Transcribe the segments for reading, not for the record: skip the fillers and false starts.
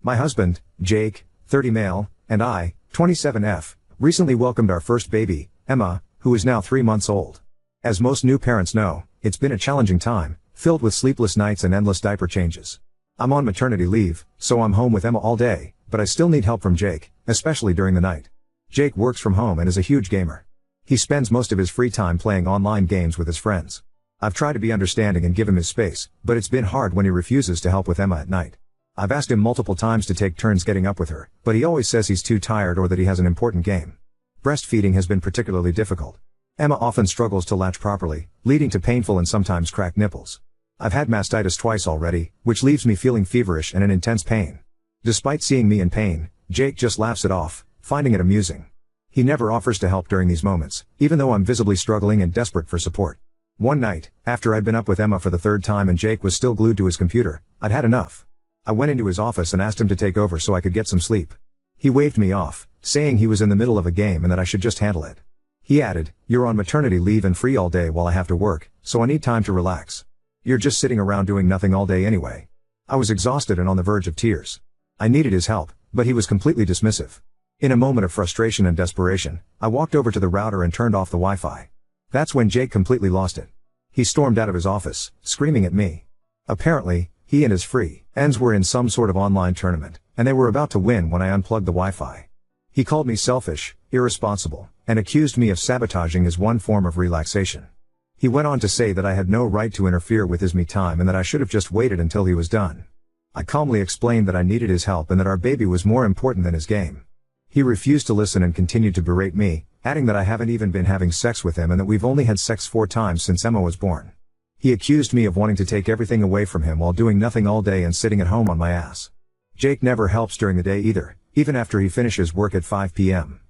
My husband, Jake, 30 male, and I, 27F, recently welcomed our first baby, Emma, who is now 3 months old. As most new parents know, it's been a challenging time, filled with sleepless nights and endless diaper changes. I'm on maternity leave, so I'm home with Emma all day, but I still need help from Jake, especially during the night. Jake works from home and is a huge gamer. He spends most of his free time playing online games with his friends. I've tried to be understanding and give him his space, but it's been hard when he refuses to help with Emma at night. I've asked him multiple times to take turns getting up with her, but he always says he's too tired or that he has an important game. Breastfeeding has been particularly difficult. Emma often struggles to latch properly, leading to painful and sometimes cracked nipples. I've had mastitis twice already, which leaves me feeling feverish and in intense pain. Despite seeing me in pain, Jake just laughs it off, finding it amusing. He never offers to help during these moments, even though I'm visibly struggling and desperate for support. One night, after I'd been up with Emma for the third time and Jake was still glued to his computer, I'd had enough. I went into his office and asked him to take over so I could get some sleep. He waved me off, saying he was in the middle of a game and that I should just handle it. He added, "You're on maternity leave and free all day while I have to work, so I need time to relax. You're just sitting around doing nothing all day anyway." I was exhausted and on the verge of tears. I needed his help, but he was completely dismissive. In a moment of frustration and desperation, I walked over to the router and turned off the Wi-Fi. That's when Jake completely lost it. He stormed out of his office, screaming at me. Apparently, he and his friends were in some sort of online tournament, and they were about to win when I unplugged the Wi-Fi. He called me selfish, irresponsible, and accused me of sabotaging his one form of relaxation. He went on to say that I had no right to interfere with his me time and that I should have just waited until he was done. I calmly explained that I needed his help and that our baby was more important than his game. He refused to listen and continued to berate me, adding that I haven't even been having sex with him and that we've only had sex 4 times since Emma was born. He accused me of wanting to take everything away from him while doing nothing all day and sitting at home on my ass. Jake never helps during the day either, even after he finishes work at 5 p.m.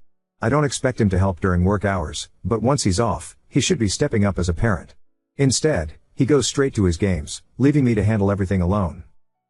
I don't expect him to help during work hours, but once he's off, he should be stepping up as a parent. Instead, he goes straight to his games, leaving me to handle everything alone.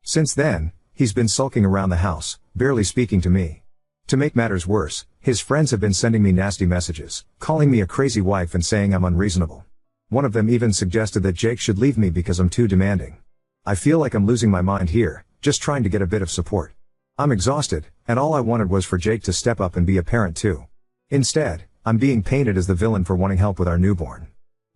Since then, he's been sulking around the house, barely speaking to me. To make matters worse, his friends have been sending me nasty messages, calling me a crazy wife and saying I'm unreasonable. One of them even suggested that Jake should leave me because I'm too demanding. I feel like I'm losing my mind here, just trying to get a bit of support. I'm exhausted, and all I wanted was for Jake to step up and be a parent too. Instead, I'm being painted as the villain for wanting help with our newborn.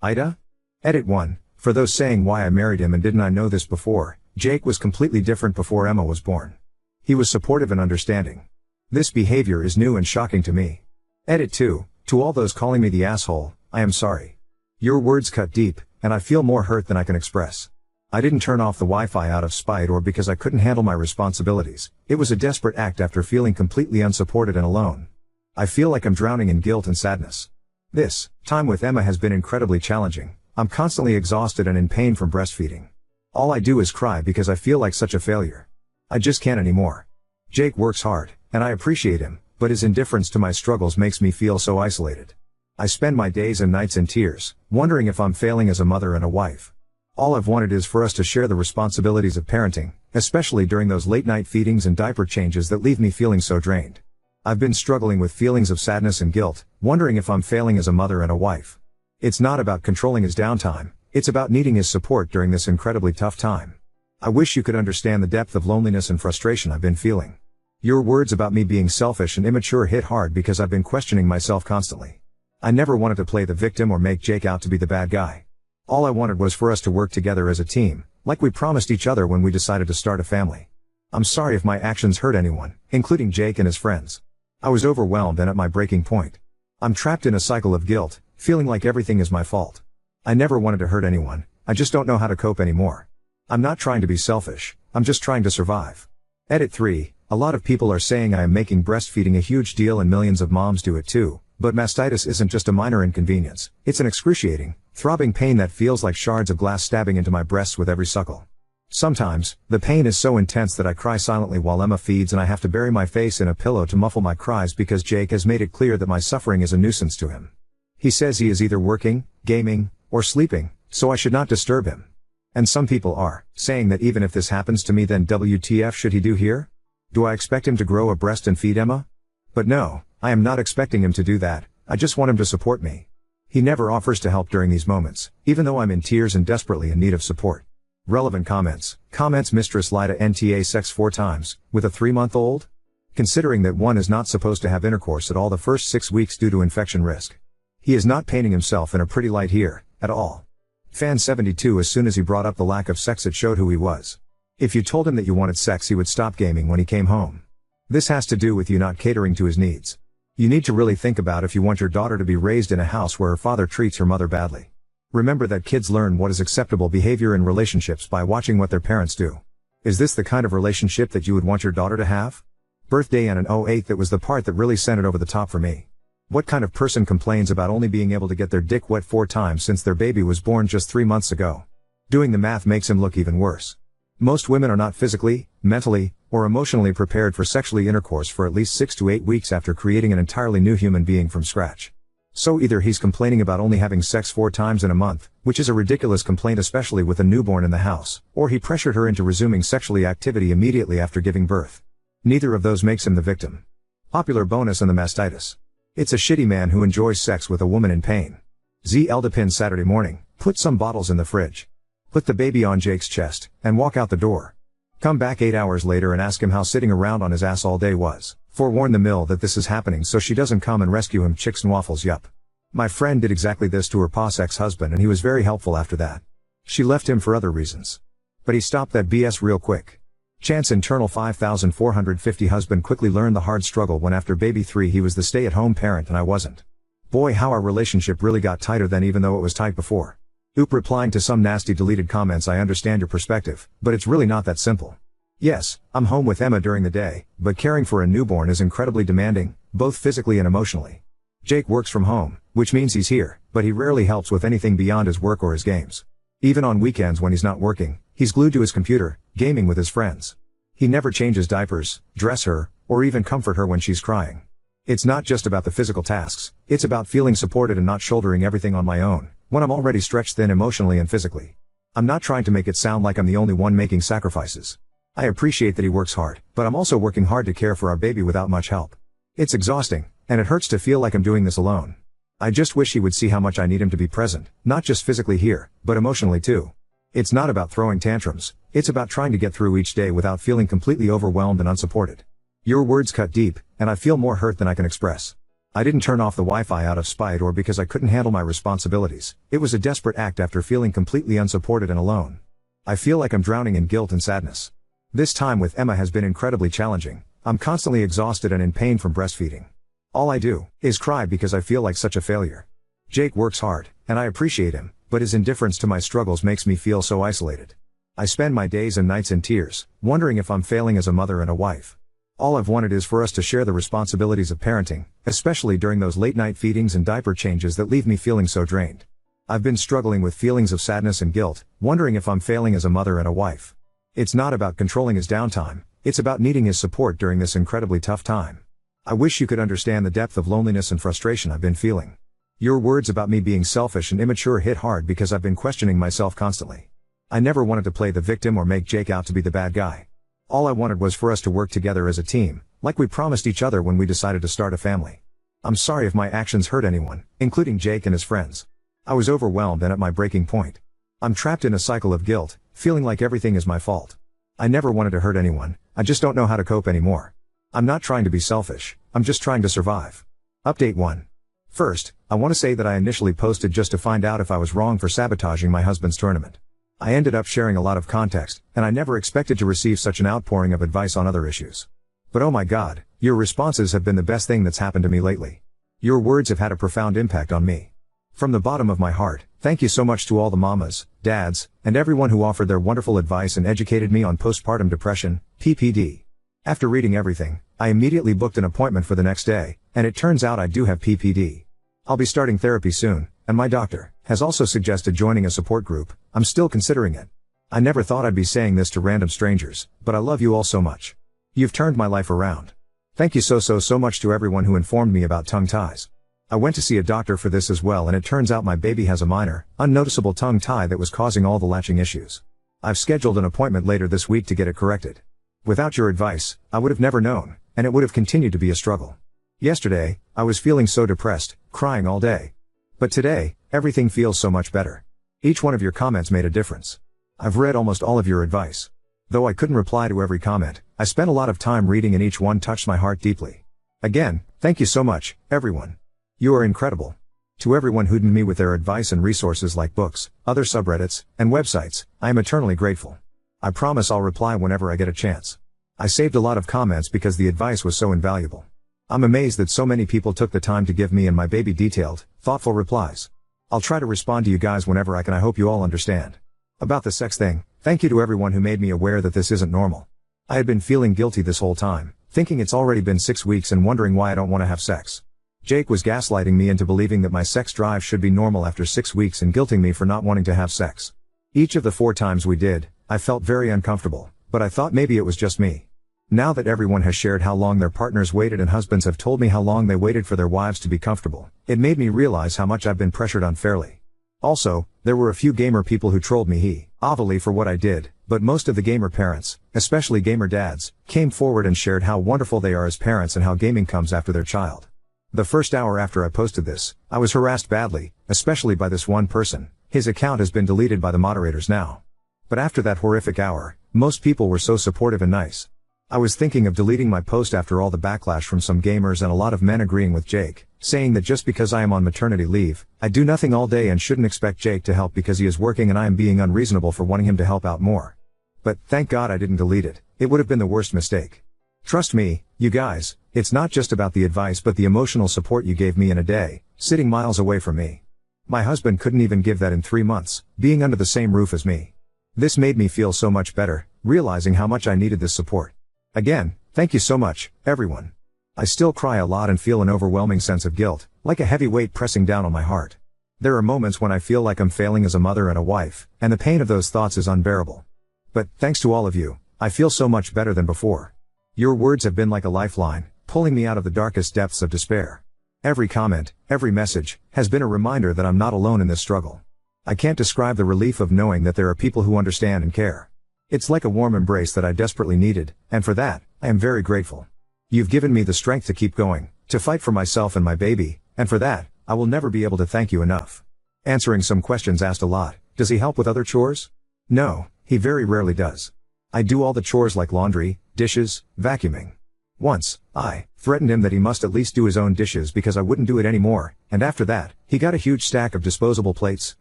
Ida? Edit 1. For those saying why I married him and didn't I know this before, Jake was completely different before Emma was born. He was supportive and understanding. This behavior is new and shocking to me. Edit 2. To all those calling me the asshole, I am sorry. Your words cut deep, and I feel more hurt than I can express. I didn't turn off the Wi-Fi out of spite or because I couldn't handle my responsibilities. It was a desperate act after feeling completely unsupported and alone. I feel like I'm drowning in guilt and sadness. This time with Emma has been incredibly challenging. I'm constantly exhausted and in pain from breastfeeding. All I do is cry because I feel like such a failure. I just can't anymore. Jake works hard, and I appreciate him, but his indifference to my struggles makes me feel so isolated. I spend my days and nights in tears, wondering if I'm failing as a mother and a wife. All I've wanted is for us to share the responsibilities of parenting, especially during those late-night feedings and diaper changes that leave me feeling so drained. I've been struggling with feelings of sadness and guilt, wondering if I'm failing as a mother and a wife. It's not about controlling his downtime, it's about needing his support during this incredibly tough time. I wish you could understand the depth of loneliness and frustration I've been feeling. Your words about me being selfish and immature hit hard because I've been questioning myself constantly. I never wanted to play the victim or make Jake out to be the bad guy. All I wanted was for us to work together as a team, like we promised each other when we decided to start a family. I'm sorry if my actions hurt anyone, including Jake and his friends. I was overwhelmed and at my breaking point. I'm trapped in a cycle of guilt, feeling like everything is my fault. I never wanted to hurt anyone, I just don't know how to cope anymore. I'm not trying to be selfish, I'm just trying to survive. Edit 3. A lot of people are saying I am making breastfeeding a huge deal and millions of moms do it too. But mastitis isn't just a minor inconvenience, it's an excruciating, throbbing pain that feels like shards of glass stabbing into my breasts with every suckle. Sometimes, the pain is so intense that I cry silently while Emma feeds and I have to bury my face in a pillow to muffle my cries because Jake has made it clear that my suffering is a nuisance to him. He says he is either working, gaming, or sleeping, so I should not disturb him. And some people are saying that even if this happens to me then WTF should he do here? Do I expect him to grow a breast and feed Emma? But no. I am not expecting him to do that, I just want him to support me. He never offers to help during these moments, even though I'm in tears and desperately in need of support. Relevant comments. Comments: Mistress Lida NTA sex 4 times, with a 3-month-old? Considering that one is not supposed to have intercourse at all the first 6 weeks due to infection risk. He is not painting himself in a pretty light here, at all. Fan 72: As soon as he brought up the lack of sex, it showed who he was. If you told him that you wanted sex, he would stop gaming when he came home. This has to do with you not catering to his needs. You need to really think about if you want your daughter to be raised in a house where her father treats her mother badly. Remember that kids learn what is acceptable behavior in relationships by watching what their parents do. Is this the kind of relationship that you would want your daughter to have? Birthday and an 08, that was the part that really sent it over the top for me. What kind of person complains about only being able to get their dick wet 4 times since their baby was born just 3 months ago? Doing the math makes him look even worse. Most women are not physically, mentally, or emotionally prepared for sexually intercourse for at least 6 to 8 weeks after creating an entirely new human being from scratch. So either he's complaining about only having sex 4 times in a month, which is a ridiculous complaint especially with a newborn in the house, or he pressured her into resuming sexual activity immediately after giving birth. Neither of those makes him the victim. Popular bonus on the mastitis. It's a shitty man who enjoys sex with a woman in pain. Z Eldapin Saturday morning, put some bottles in the fridge. Put the baby on Jake's chest, and walk out the door. Come back 8 hours later and ask him how sitting around on his ass all day was. Forewarn the mill that this is happening so she doesn't come and rescue him. Chicks and waffles. Yup. My friend did exactly this to her past ex-husband and he was very helpful after that. She left him for other reasons. But he stopped that BS real quick. Chance internal 5450 husband quickly learned the hard struggle when after baby 3 he was the stay-at-home parent and I wasn't. Boy, how our relationship really got tighter then, even though it was tight before. Oop, replying to some nasty deleted comments. I understand your perspective, but it's really not that simple. Yes, I'm home with Emma during the day, but caring for a newborn is incredibly demanding, both physically and emotionally. Jake works from home, which means he's here, but he rarely helps with anything beyond his work or his games. Even on weekends when he's not working, he's glued to his computer, gaming with his friends. He never changes diapers, dress her, or even comfort her when she's crying. It's not just about the physical tasks, it's about feeling supported and not shouldering everything on my own, when I'm already stretched thin emotionally and physically. I'm not trying to make it sound like I'm the only one making sacrifices. I appreciate that he works hard, but I'm also working hard to care for our baby without much help. It's exhausting, and it hurts to feel like I'm doing this alone. I just wish he would see how much I need him to be present, not just physically here, but emotionally too. It's not about throwing tantrums, it's about trying to get through each day without feeling completely overwhelmed and unsupported. Your words cut deep, and I feel more hurt than I can express. I didn't turn off the Wi-Fi out of spite or because I couldn't handle my responsibilities. It was a desperate act after feeling completely unsupported and alone. I feel like I'm drowning in guilt and sadness. This time with Emma has been incredibly challenging. I'm constantly exhausted and in pain from breastfeeding. All I do is cry because I feel like such a failure. Jake works hard, and I appreciate him, but his indifference to my struggles makes me feel so isolated. I spend my days and nights in tears, wondering if I'm failing as a mother and a wife. All I've wanted is for us to share the responsibilities of parenting, especially during those late-night feedings and diaper changes that leave me feeling so drained. I've been struggling with feelings of sadness and guilt, wondering if I'm failing as a mother and a wife. It's not about controlling his downtime, it's about needing his support during this incredibly tough time. I wish you could understand the depth of loneliness and frustration I've been feeling. Your words about me being selfish and immature hit hard because I've been questioning myself constantly. I never wanted to play the victim or make Jake out to be the bad guy. All I wanted was for us to work together as a team, like we promised each other when we decided to start a family. I'm sorry if my actions hurt anyone, including Jake and his friends. I was overwhelmed and at my breaking point. I'm trapped in a cycle of guilt, feeling like everything is my fault. I never wanted to hurt anyone, I just don't know how to cope anymore. I'm not trying to be selfish, I'm just trying to survive. Update 1. First, I want to say that I initially posted just to find out if I was wrong for sabotaging my husband's tournament. I ended up sharing a lot of context, and I never expected to receive such an outpouring of advice on other issues. But oh my God, your responses have been the best thing that's happened to me lately. Your words have had a profound impact on me. From the bottom of my heart, thank you so much to all the mamas, dads, and everyone who offered their wonderful advice and educated me on postpartum depression, PPD. After reading everything, I immediately booked an appointment for the next day, and it turns out I do have PPD. I'll be starting therapy soon, and my doctor has also suggested joining a support group. I'm still considering it. I never thought I'd be saying this to random strangers, but I love you all so much. You've turned my life around. Thank you so much to everyone who informed me about tongue ties. I went to see a doctor for this as well, and it turns out my baby has a minor, unnoticeable tongue tie that was causing all the latching issues. I've scheduled an appointment later this week to get it corrected. Without your advice, I would have never known, and it would have continued to be a struggle. Yesterday, I was feeling so depressed, crying all day. But today, everything feels so much better. Each one of your comments made a difference. I've read almost all of your advice. Though I couldn't reply to every comment, I spent a lot of time reading and each one touched my heart deeply. Again, thank you so much, everyone. You are incredible. To everyone who'd me with their advice and resources like books, other subreddits, and websites, I am eternally grateful. I promise I'll reply whenever I get a chance. I saved a lot of comments because the advice was so invaluable. I'm amazed that so many people took the time to give me and my baby detailed, thoughtful replies. I'll try to respond to you guys whenever I can. I hope you all understand. About the sex thing, thank you to everyone who made me aware that this isn't normal. I had been feeling guilty this whole time, thinking it's already been 6 weeks and wondering why I don't want to have sex. Jake was gaslighting me into believing that my sex drive should be normal after 6 weeks and guilting me for not wanting to have sex. Each of the 4 times we did, I felt very uncomfortable, but I thought maybe it was just me. Now that everyone has shared how long their partners waited and husbands have told me how long they waited for their wives to be comfortable, it made me realize how much I've been pressured unfairly. Also, there were a few gamer people who trolled me obviously for what I did, but most of the gamer parents, especially gamer dads, came forward and shared how wonderful they are as parents and how gaming comes after their child. The first hour after I posted this, I was harassed badly, especially by this one person. His account has been deleted by the moderators now. But after that horrific hour, most people were so supportive and nice. I was thinking of deleting my post after all the backlash from some gamers and a lot of men agreeing with Jake, saying that just because I am on maternity leave, I do nothing all day and shouldn't expect Jake to help because he is working and I am being unreasonable for wanting him to help out more. But thank God I didn't delete it. It would have been the worst mistake. Trust me, you guys, it's not just about the advice but the emotional support you gave me in a day, sitting miles away from me. My husband couldn't even give that in 3 months, being under the same roof as me. This made me feel so much better, realizing how much I needed this support. Again, thank you so much, everyone. I still cry a lot and feel an overwhelming sense of guilt, like a heavy weight pressing down on my heart. There are moments when I feel like I'm failing as a mother and a wife, and the pain of those thoughts is unbearable. But, thanks to all of you, I feel so much better than before. Your words have been like a lifeline, pulling me out of the darkest depths of despair. Every comment, every message, has been a reminder that I'm not alone in this struggle. I can't describe the relief of knowing that there are people who understand and care. It's like a warm embrace that I desperately needed, and for that, I am very grateful. You've given me the strength to keep going, to fight for myself and my baby, and for that, I will never be able to thank you enough. Answering some questions asked a lot. Does he help with other chores? No, he very rarely does. I do all the chores like laundry, dishes, vacuuming. Once, I threatened him that he must at least do his own dishes because I wouldn't do it anymore, and after that, he got a huge stack of disposable plates,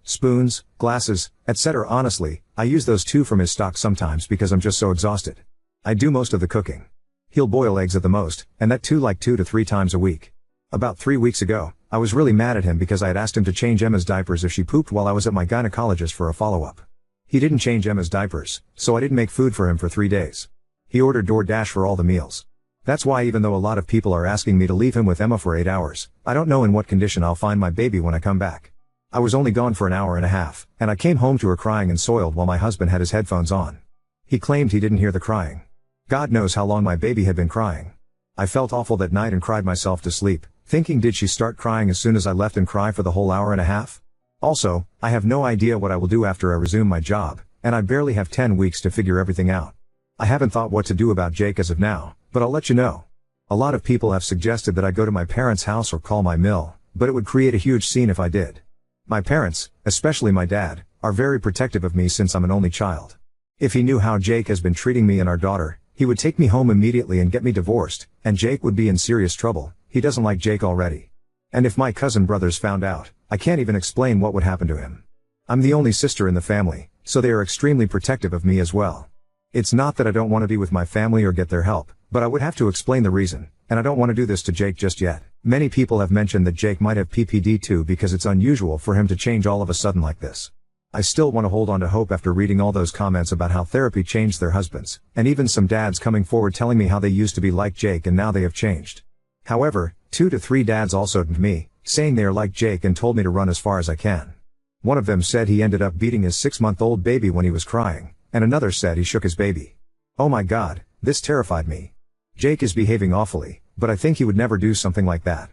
spoons, glasses, etc. Honestly, I use those too from his stock sometimes because I'm just so exhausted. I do most of the cooking. He'll boil eggs at the most, and that too like 2 to 3 times a week. About 3 weeks ago, I was really mad at him because I had asked him to change Emma's diapers if she pooped while I was at my gynecologist for a follow-up. He didn't change Emma's diapers, so I didn't make food for him for 3 days. He ordered DoorDash for all the meals. That's why even though a lot of people are asking me to leave him with Emma for 8 hours, I don't know in what condition I'll find my baby when I come back. I was only gone for an hour and a half, and I came home to her crying and soiled while my husband had his headphones on. He claimed he didn't hear the crying. God knows how long my baby had been crying. I felt awful that night and cried myself to sleep, thinking did she start crying as soon as I left and cry for the whole hour and a half? Also, I have no idea what I will do after I resume my job, and I barely have 10 weeks to figure everything out. I haven't thought what to do about Jake as of now, but I'll let you know. A lot of people have suggested that I go to my parents' house or call my mill, but it would create a huge scene if I did. My parents, especially my dad, are very protective of me since I'm an only child. If he knew how Jake has been treating me and our daughter, he would take me home immediately and get me divorced, and Jake would be in serious trouble. He doesn't like Jake already. And if my cousin brothers found out, I can't even explain what would happen to him. I'm the only sister in the family, so they are extremely protective of me as well. It's not that I don't want to be with my family or get their help, but I would have to explain the reason, and I don't want to do this to Jake just yet. Many people have mentioned that Jake might have PPD too because it's unusual for him to change all of a sudden like this. I still want to hold on to hope after reading all those comments about how therapy changed their husbands, and even some dads coming forward telling me how they used to be like Jake and now they have changed. However, 2 to 3 dads also DM'd me, saying they are like Jake and told me to run as far as I can. One of them said he ended up beating his 6-month-old baby when he was crying, and another said he shook his baby. Oh my God, this terrified me. Jake is behaving awfully, but I think he would never do something like that.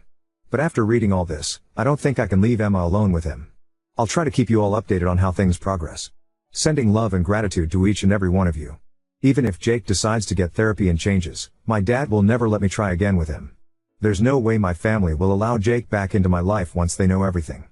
But after reading all this, I don't think I can leave Emma alone with him. I'll try to keep you all updated on how things progress. Sending love and gratitude to each and every one of you. Even if Jake decides to get therapy and changes, my dad will never let me try again with him. There's no way my family will allow Jake back into my life once they know everything.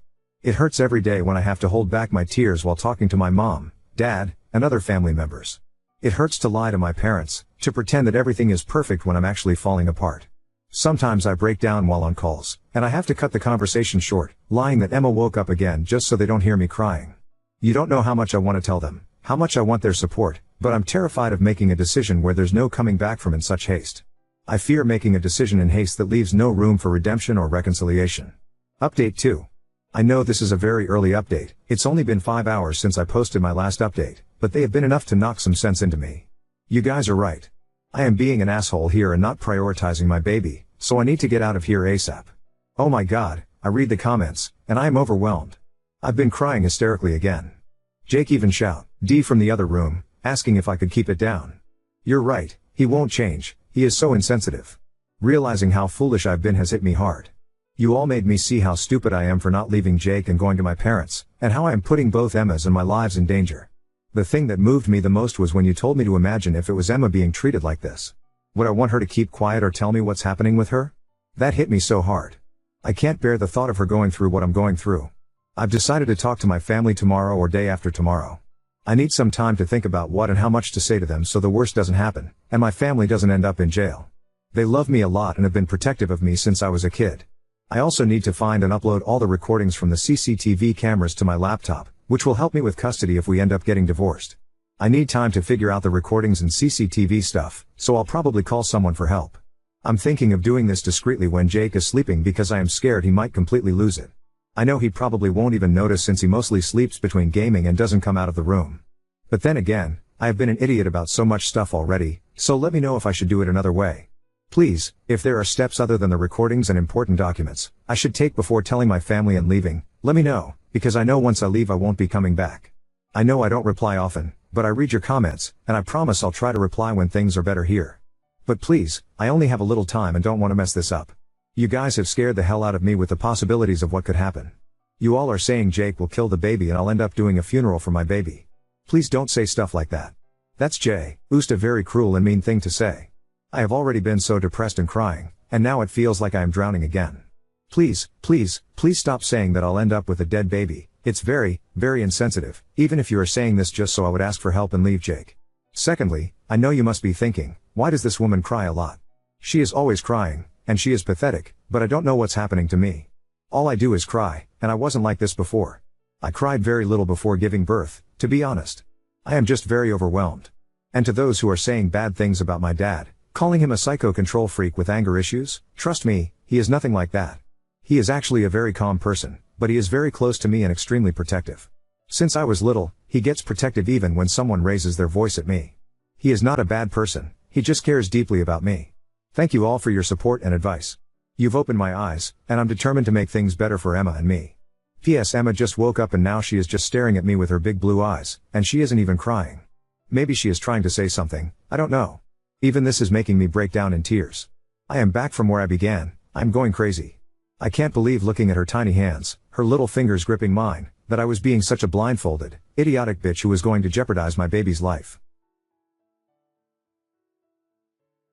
It hurts every day when I have to hold back my tears while talking to my mom, dad, and other family members. It hurts to lie to my parents, to pretend that everything is perfect when I'm actually falling apart. Sometimes I break down while on calls, and I have to cut the conversation short, lying that Emma woke up again just so they don't hear me crying. You don't know how much I want to tell them, how much I want their support, but I'm terrified of making a decision where there's no coming back from in such haste. I fear making a decision in haste that leaves no room for redemption or reconciliation. Update 2. I know this is a very early update, it's only been 5 hours since I posted my last update, but they have been enough to knock some sense into me. You guys are right. I am being an asshole here and not prioritizing my baby, so I need to get out of here ASAP. Oh my god, I read the comments, and I am overwhelmed. I've been crying hysterically again. Jake even shout, D from the other room, asking if I could keep it down. You're right, he won't change, he is so insensitive. Realizing how foolish I've been has hit me hard. You all made me see how stupid I am for not leaving Jake and going to my parents, and how I am putting both Emma's and my lives in danger. The thing that moved me the most was when you told me to imagine if it was Emma being treated like this. Would I want her to keep quiet or tell me what's happening with her? That hit me so hard. I can't bear the thought of her going through what I'm going through. I've decided to talk to my family tomorrow or day after tomorrow. I need some time to think about what and how much to say to them so the worst doesn't happen, and my family doesn't end up in jail. They love me a lot and have been protective of me since I was a kid. I also need to find and upload all the recordings from the CCTV cameras to my laptop, which will help me with custody if we end up getting divorced. I need time to figure out the recordings and CCTV stuff, so I'll probably call someone for help. I'm thinking of doing this discreetly when Jake is sleeping because I am scared he might completely lose it. I know he probably won't even notice since he mostly sleeps between gaming and doesn't come out of the room. But then again, I have been an idiot about so much stuff already, so let me know if I should do it another way. Please, if there are steps other than the recordings and important documents I should take before telling my family and leaving, let me know, because I know once I leave I won't be coming back. I know I don't reply often, but I read your comments, and I promise I'll try to reply when things are better here. But please, I only have a little time and don't want to mess this up. You guys have scared the hell out of me with the possibilities of what could happen. You all are saying Jake will kill the baby and I'll end up doing a funeral for my baby. Please don't say stuff like that. That's just a very cruel and mean thing to say. I have already been so depressed and crying, and now it feels like I am drowning again. Please, please, please stop saying that I'll end up with a dead baby. It's very, very insensitive, even if you are saying this just so I would ask for help and leave Jake. Secondly, I know you must be thinking, why does this woman cry a lot? She is always crying, and she is pathetic, but I don't know what's happening to me. All I do is cry, and I wasn't like this before. I cried very little before giving birth, to be honest. I am just very overwhelmed. And to those who are saying bad things about my dad, calling him a psycho control freak with anger issues, trust me, he is nothing like that. He is actually a very calm person, but he is very close to me and extremely protective. Since I was little, he gets protective even when someone raises their voice at me. He is not a bad person, he just cares deeply about me. Thank you all for your support and advice. You've opened my eyes, and I'm determined to make things better for Emma and me. P.S. Emma just woke up and now she is just staring at me with her big blue eyes, and she isn't even crying. Maybe she is trying to say something, I don't know. Even this is making me break down in tears. I am back from where I began, I'm going crazy. I can't believe looking at her tiny hands, her little fingers gripping mine, that I was being such a blindfolded, idiotic bitch who was going to jeopardize my baby's life.